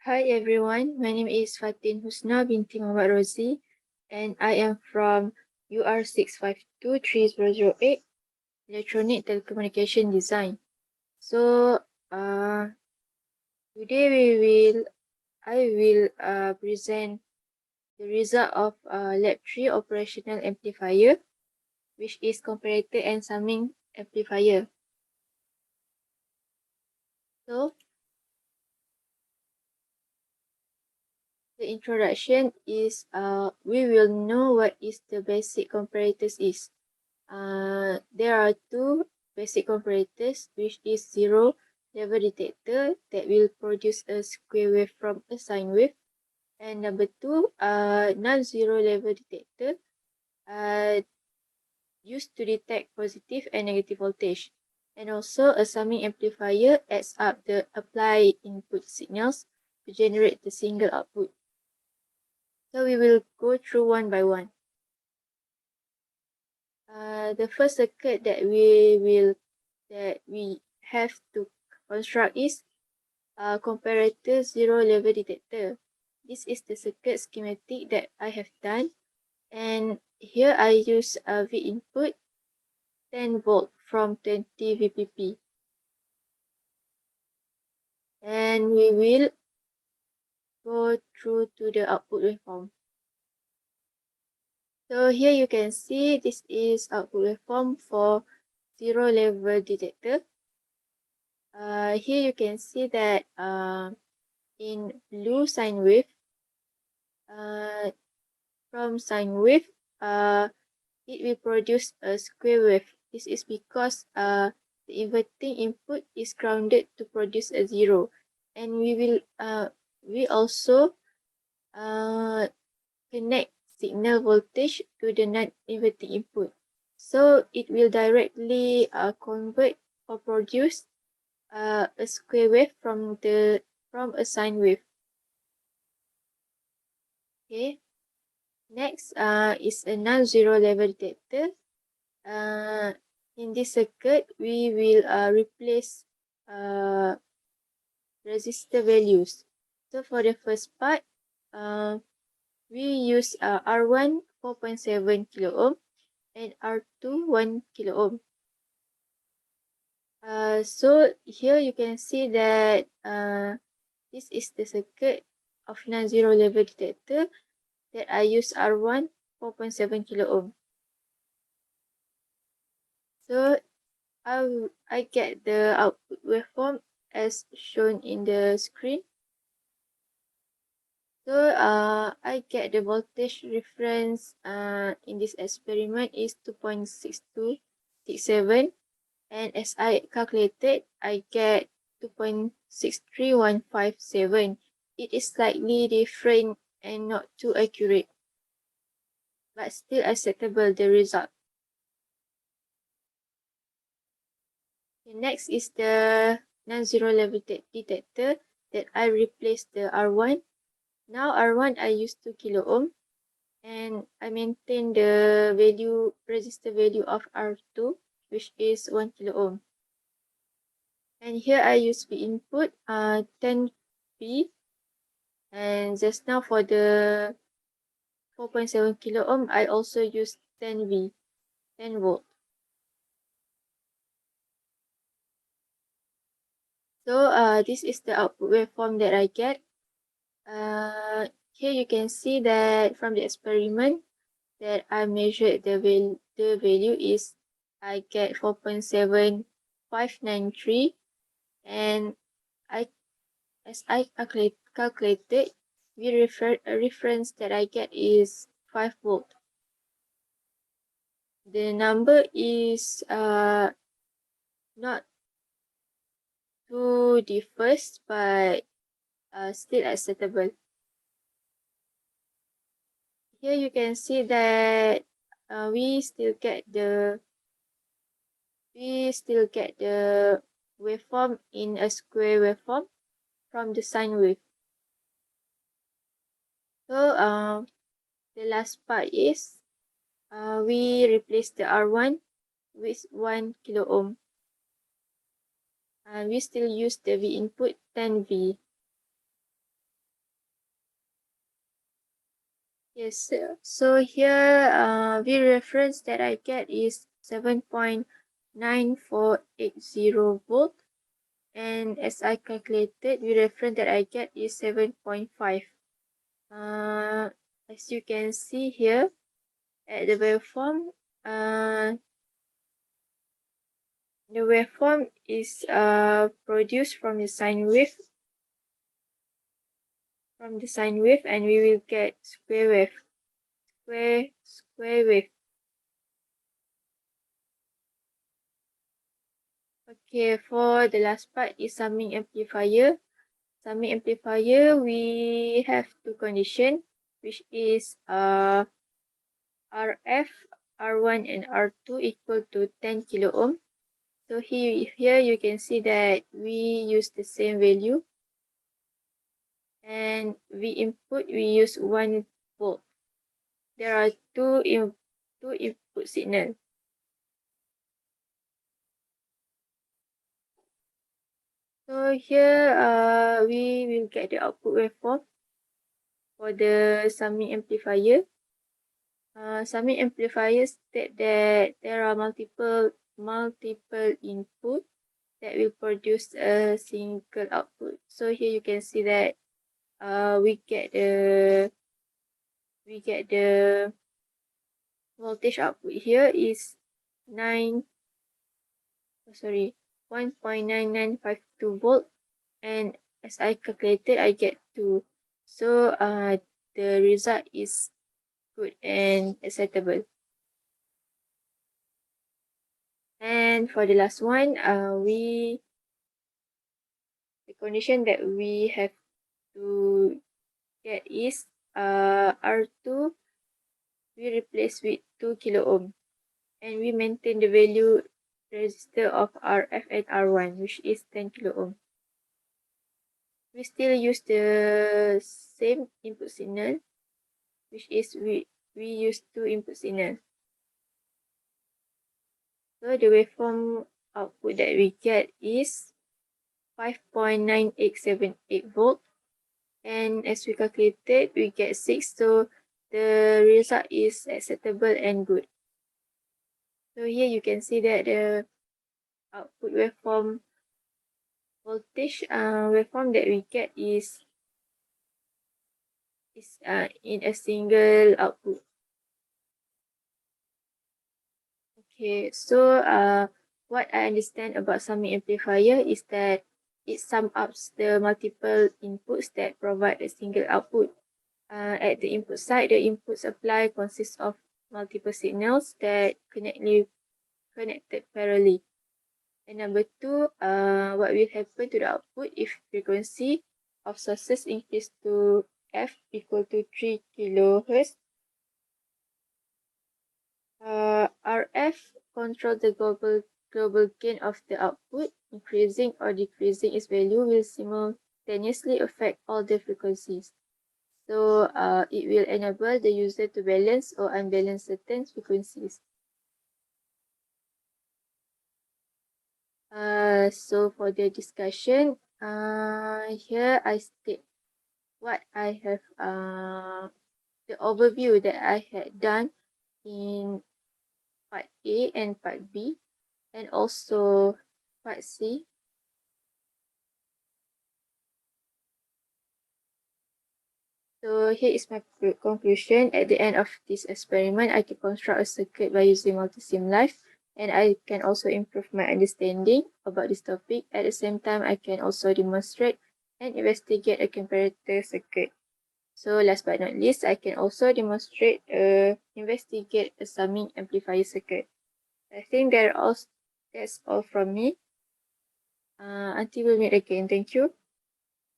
Hi everyone, my name is Fatin Husna binti Muhammad Rozi and I am from UR 6523008 Electronic Telecommunication Design. So today I will present the result of Lab 3 operational amplifier, which is comparator and summing amplifier. So the introduction is we will know what is the basic comparators is. There are two basic comparators, which is zero level detector that will produce a square wave from a sine wave, and number two, non-zero level detector used to detect positive and negative voltage, and also a summing amplifier adds up the applied input signals to generate the single output. So we will go through one by one. The first circuit that we have to construct is comparator zero level detector. This is the circuit schematic that I have done, and here I use a V input 10 volt from 20 VPP, and we will go through to the output waveform. So here you can see this is output waveform for zero level detector. Here you can see that in blue sine wave, from sine wave, it will produce a square wave. This is because the inverting input is grounded to produce a zero, and we also connect signal voltage to the non-inverting input, so it will directly convert or produce a square wave from a sine wave. Okay. Next is a non-zero level detector. In this circuit, we will replace resistor values. So for the first part, we use R1 4.7 kilo ohm and R2 1 kilo ohm. So here you can see that this is the circuit of non-zero level detector that I use R1 4.7 kilo ohm. So I get the output waveform as shown in the screen. So I get the voltage reference in this experiment is 2.6267, and as I calculated, I get 2.63157. It is slightly different and not too accurate, but still acceptable the result. The next is the non-zero level detector that I replaced the R1. Now R1 I use 2 kilo ohm, and I maintain the resistor value of R2, which is 1 kilo ohm. And here I use V input 10V, and just now for the 4.7 kilo ohm I also use 10V, 10 volt. So this is the output waveform that I get. Here you can see that from the experiment that I measured the value is I get 4.7593, and as I calculated, a reference that I get is 5 volt. The number is not too differs, but still acceptable. Here you can see that we still get the waveform in a square waveform from the sine wave. So the last part is we replace the R1 with 1 kilo ohm, and we still use the V input 10V. Yes, so here V reference that I get is 7.9480 volt, and as I calculated, V reference that I get is 7.5. As you can see here at the waveform, the waveform is produced from the sine wave, and we will get square wave. Okay, for the last part is summing amplifier. Summing amplifier, we have two conditions, which is RF, R1 and R2 equal to 10 kilo ohm. So here you can see that we use the same value, and V input we use 1 volt. There are two input signal. So here we will get the output waveform for the summing amplifier. Summing amplifiers state that there are multiple input that will produce a single output. So here you can see that we get the voltage output here is 1.9952 volt, and as I calculated, I get 2. So the result is good and acceptable. And for the last one, the condition that we have to get is R2 we replace with 2 kilo ohm, and we maintain the value resistor of RF and R1, which is 10 kilo ohm. We still use the same input signal, which is we use 2 input signal. So the waveform output that we get is 5.9878 volt, and as we calculated, we get 6. So the result is acceptable and good. So here you can see that the output waveform voltage waveform that we get is in a single output. Okay, so what I understand about summing amplifier is that it sums up the multiple inputs that provide a single output. At the input side, the input supply consists of multiple signals that connected parallelly. And number 2, what will happen to the output if frequency of sources increase to F equal to 3 kHz? RF control the global gain of the output. Increasing or decreasing its value will simultaneously affect all the frequencies. So it will enable the user to balance or unbalance certain frequencies. So for the discussion, here I state what I have the overview that I had done in part A and part B, and also part C. So here is my conclusion. At the end of this experiment, I can construct a circuit by using multi-sim life, and I can also improve my understanding about this topic. At the same time, I can also demonstrate and investigate a comparator circuit. So last but not least, I can also demonstrate investigate a summing amplifier circuit. I think that's all from me. Until we meet again, thank you.